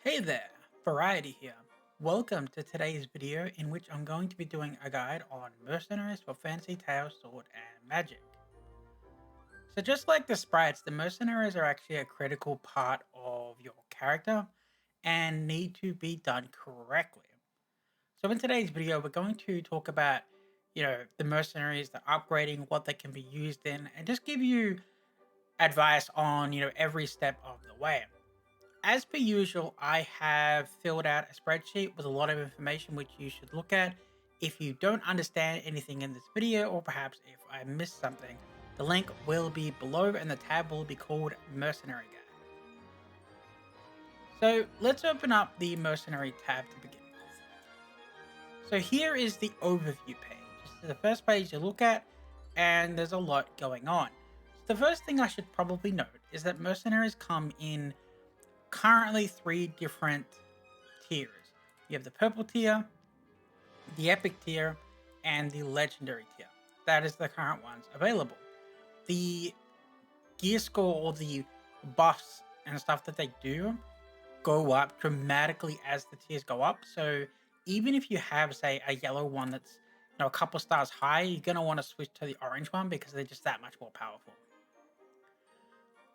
Hey there, Variety here. Welcome to today's video in which I'm going to be doing a guide on mercenaries for Fantasy Tales Sword and Magic. So just like the sprites, the mercenaries are actually a critical part of your character and need to be done correctly. So in today's video, we're going to talk about, the mercenaries, the upgrading, what they can be used in, and just give you advice on, every step of the way. As per usual, I have filled out a spreadsheet with a lot of information which you should look at. If you don't understand anything in this video, or perhaps if I missed something, the link will be below and the tab will be called Mercenary Guide. So let's open up the Mercenary tab to begin with. So here is the overview page. This is the first page to look at, and there's a lot going on. So the first thing I should probably note is that mercenaries come in currently three different tiers. You have the purple tier, the epic tier, and the legendary tier. That is the current ones available. The gear score or the buffs and stuff that they do go up dramatically as the tiers go up. So even if you have, say, a yellow one that's a couple stars high, you're gonna want to switch to the orange one because they're just that much more powerful.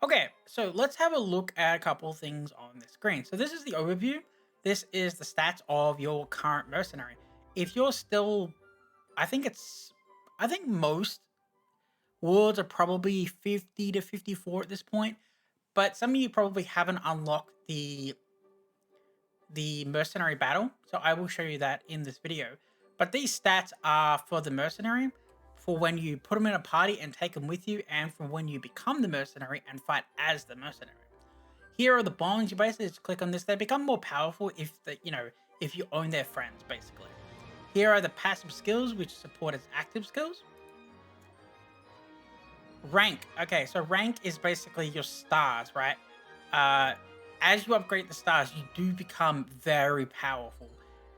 Okay, so let's have a look at a couple things on the screen. So this is the overview. This is the stats of your current mercenary. If you're still, I think most worlds are probably 50 to 54 at this point, but some of you probably haven't unlocked the mercenary battle. So I will show you that in this video. But these stats are for the mercenary, for when you put them in a party and take them with you, and for when you become the mercenary and fight as the mercenary. Here are the bonds. You basically just click on this. They become more powerful if you own their friends, basically. Here are the passive skills, which support as active skills. Rank. Okay, so rank is basically your stars, right? Uh, as you upgrade the stars, you do become very powerful.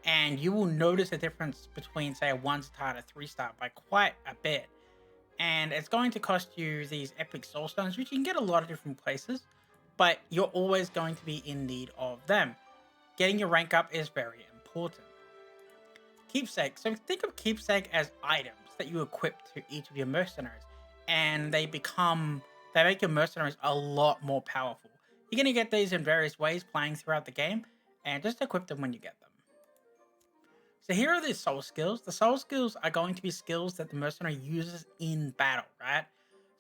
And you will notice a difference between, say, a 1 star and a 3 star by quite a bit. And it's going to cost you these epic soul stones, which you can get a lot of different places, but you're always going to be in need of them. Getting your rank up is very important. Keepsake. So think of keepsake as items that you equip to each of your mercenaries, and they make your mercenaries a lot more powerful. You're gonna get these in various ways playing throughout the game, and just equip them when you get them. So here are the soul skills. The soul skills are going to be skills that the mercenary uses in battle, right?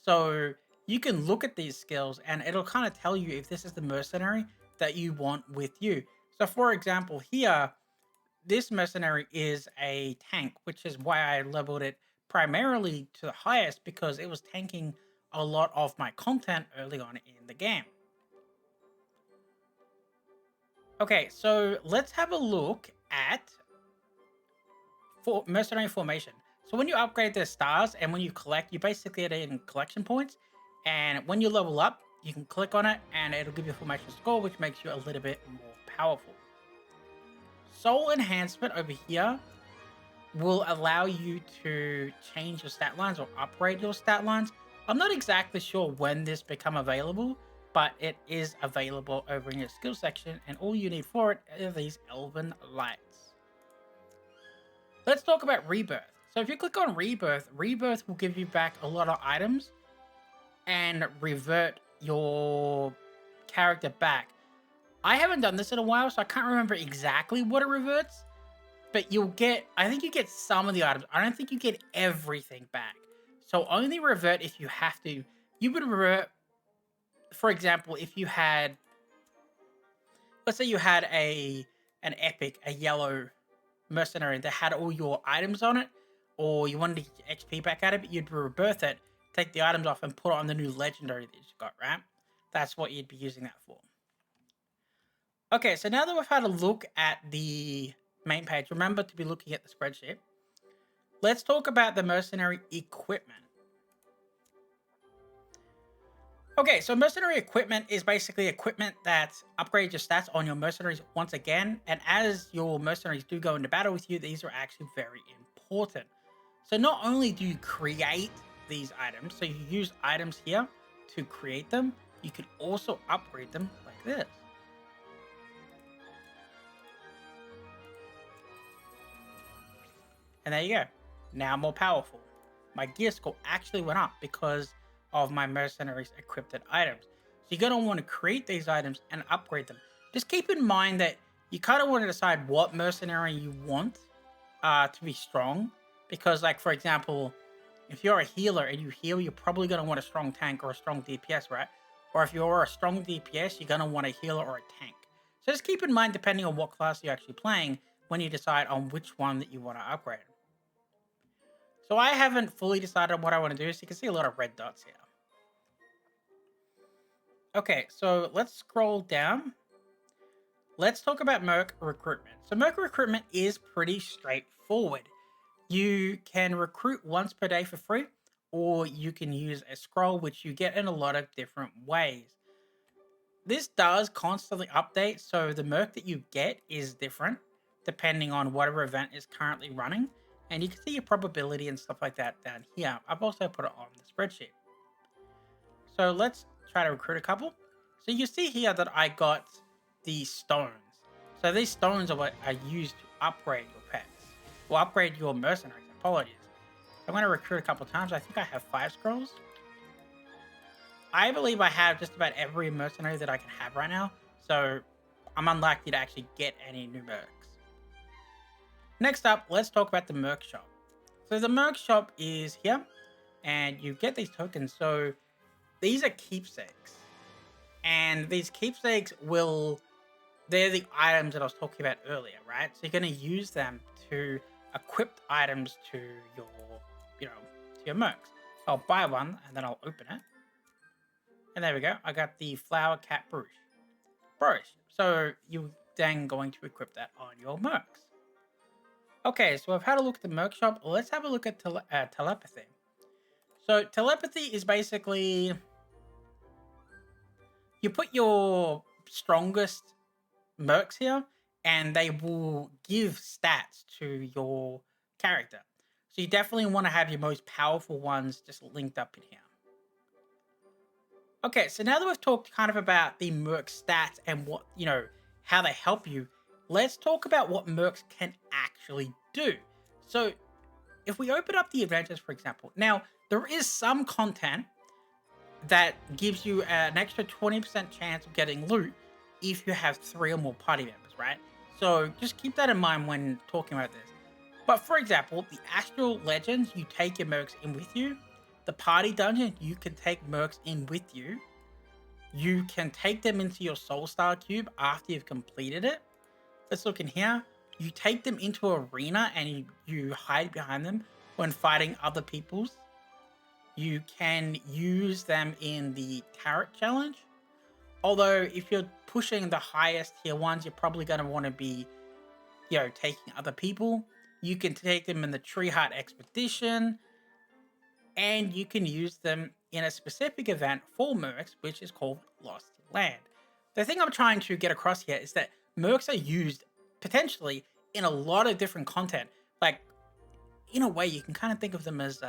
So you can look at these skills and it'll kind of tell you if this is the mercenary that you want with you. So for example, here, this mercenary is a tank, which is why I leveled it primarily to the highest because it was tanking a lot of my content early on in the game. Okay, so let's have a look at for mercenary formation. So when you upgrade the stars and when you collect, you basically get it in collection points. And when you level up, you can click on it and it'll give you a formation score, which makes you a little bit more powerful. Soul enhancement over here will allow you to change your stat lines or upgrade your stat lines. I'm not exactly sure when this become available, but it is available over in your skill section, and all you need for it are these elven lights. Let's talk about rebirth. So if you click on rebirth, rebirth will give you back a lot of items and revert your character back. I haven't done this in a while, so I can't remember exactly what it reverts, but I think you get some of the items. I don't think you get everything back. So only revert if you have to. You would revert, for example, if you had, let's say you had an epic, a yellow mercenary that had all your items on it, or you wanted to get your XP back out of it, you'd rebirth it, take the items off, and put it on the new legendary that you got, right? That's what you'd be using that for. Okay, so now that we've had a look at the main page, remember to be looking at the spreadsheet. Let's talk about the mercenary equipment. Okay, so mercenary equipment is basically equipment that upgrades your stats on your mercenaries once again. And as your mercenaries do go into battle with you, these are actually very important. So not only do you create these items, so you use items here to create them, you can also upgrade them like this. And there you go. Now I'm more powerful. My gear score actually went up because of my mercenaries equipped items. So you're going to want to create these items and upgrade them. Just keep in mind that you kind of want to decide what mercenary you want to be strong. Because, like, for example, if you're a healer and you heal, you're probably going to want a strong tank or a strong DPS, right? Or if you're a strong DPS, you're going to want a healer or a tank. So just keep in mind, depending on what class you're actually playing, when you decide on which one that you want to upgrade. So I haven't fully decided on what I want to do, so you can see a lot of red dots here. Okay, so let's scroll down. Let's talk about Merc recruitment. So Merc recruitment is pretty straightforward. You can recruit once per day for free, or you can use a scroll, which you get in a lot of different ways. This does constantly update, so the Merc that you get is different depending on whatever event is currently running. And you can see your probability and stuff like that down here. I've also put it on the spreadsheet. So let's try to recruit a couple. So you see here that I got these stones. So these stones are what are used to upgrade your pets. Or upgrade your mercenaries. Apologies. I'm going to recruit a couple times. I think I have 5 scrolls. I believe I have just about every mercenary that I can have right now. So I'm unlikely to actually get any new mercs. Next up, let's talk about the merc shop. So the merc shop is here. And you get these tokens. So these are keepsakes. And these keepsakes they're the items that I was talking about earlier, right? So you're going to use them to equip items to your, to your mercs. So I'll buy one and then I'll open it. And there we go. I got the Flower Cat Brooch. So you're then going to equip that on your mercs. Okay, so I've had a look at the merc shop. Let's have a look at telepathy. So telepathy is basically you put your strongest mercs here and they will give stats to your character. So you definitely want to have your most powerful ones just linked up in here. Okay, so now that we've talked kind of about the merc stats and what, how they help you, let's talk about what mercs can actually do. So if we open up the adventures, for example, now there is some content that gives you an extra 20% chance of getting loot if you have 3 or more party members, right? So just keep that in mind when talking about this. But for example, the Astral Legends, you take your mercs in with you. The party dungeon, you can take mercs in with you. You can take them into your Soul Star Cube after you've completed it. Let's look in here. You take them into arena and you hide behind them when fighting other people's. You can use them in the Tarot Challenge. Although, if you're pushing the highest tier ones, you're probably going to want to be, taking other people. You can take them in the Treeheart Expedition. And you can use them in a specific event for mercs, which is called Lost Land. The thing I'm trying to get across here is that mercs are used potentially in a lot of different content. Like, in a way, you can kind of think of them as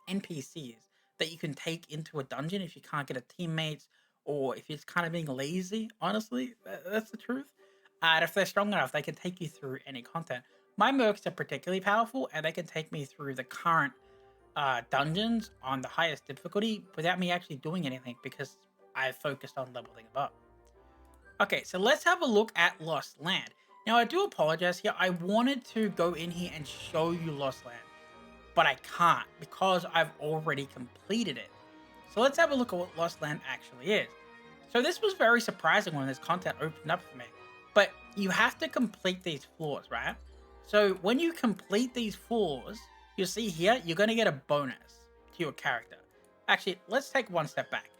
NPCs that you can take into a dungeon if you can't get a teammates or if you're just kind of being lazy. Honestly, that's the truth. And if they're strong enough, they can take you through any content. My mercs are particularly powerful, and they can take me through the current dungeons on the highest difficulty without me actually doing anything because I focused on leveling them up. Okay, so let's have a look at Lost Land. Now, I do apologize here. I wanted to go in here and show you Lost Land, but I can't because I've already completed it. So let's have a look at what Lost Land actually is. So this was very surprising when this content opened up for me, but you have to complete these floors, right? So when you complete these floors, you'll see here, you're going to get a bonus to your character. Actually, let's take one step back.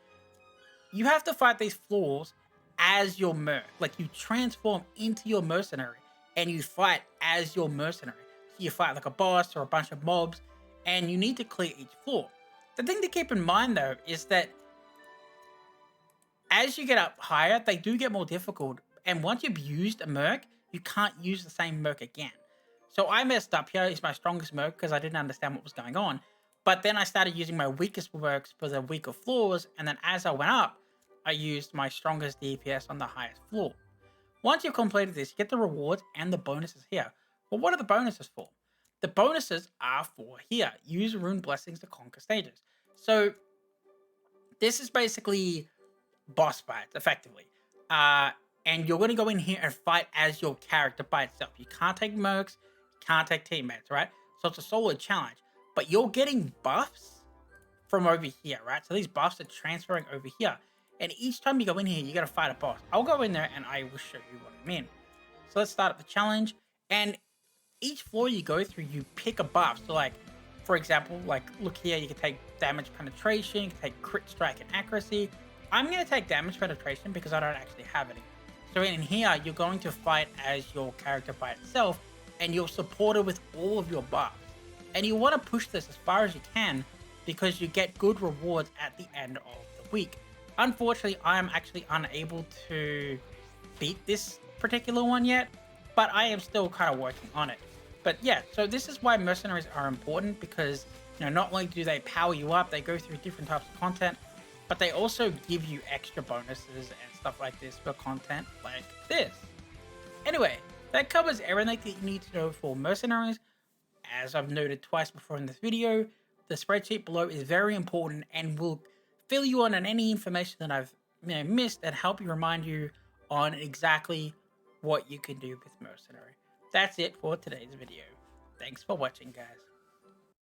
You have to fight these floors as your merc. Like, you transform into your mercenary and you fight as your mercenary. So you fight like a boss or a bunch of mobs and you need to clear each floor. The thing to keep in mind though is that as you get up higher, they do get more difficult. And once you've used a merc, you can't use the same merc again. So I messed up here. It's my strongest merc because I didn't understand what was going on. But then I started using my weakest mercs for the weaker floors. And then as I went up, I used my strongest DPS on the highest floor. Once you've completed this, you get the rewards and the bonuses here. Well, what are the bonuses for? The bonuses are for here. Use rune blessings to conquer stages. So this is basically boss fights, effectively. Uh, and you're going to go in here and fight as your character by itself. You can't take mercs, you can't take teammates, right? So it's a solo challenge. But you're getting buffs from over here, right? So these buffs are transferring over here. And each time you go in here, you got to fight a boss. I'll go in there and I will show you what I mean. So let's start up the challenge. And each floor you go through, you pick a buff. So like, for example, like look here, you can take damage penetration, you can take crit strike and accuracy. I'm going to take damage penetration because I don't actually have any. So in here, you're going to fight as your character by itself, and you're supported with all of your buffs. And you want to push this as far as you can because you get good rewards at the end of the week. Unfortunately, I am actually unable to beat this particular one yet, but I am still kind of working on it. But yeah, so this is why mercenaries are important because, you know, not only do they power you up, they go through different types of content, but they also give you extra bonuses and stuff like this for content like this. Anyway, that covers everything that you need to know for mercenaries. As I've noted twice before in this video, the spreadsheet below is very important and will fill you on any information that I've missed and help you remind you on exactly what you can do with mercenary. That's it for today's video. Thanks for watching, guys.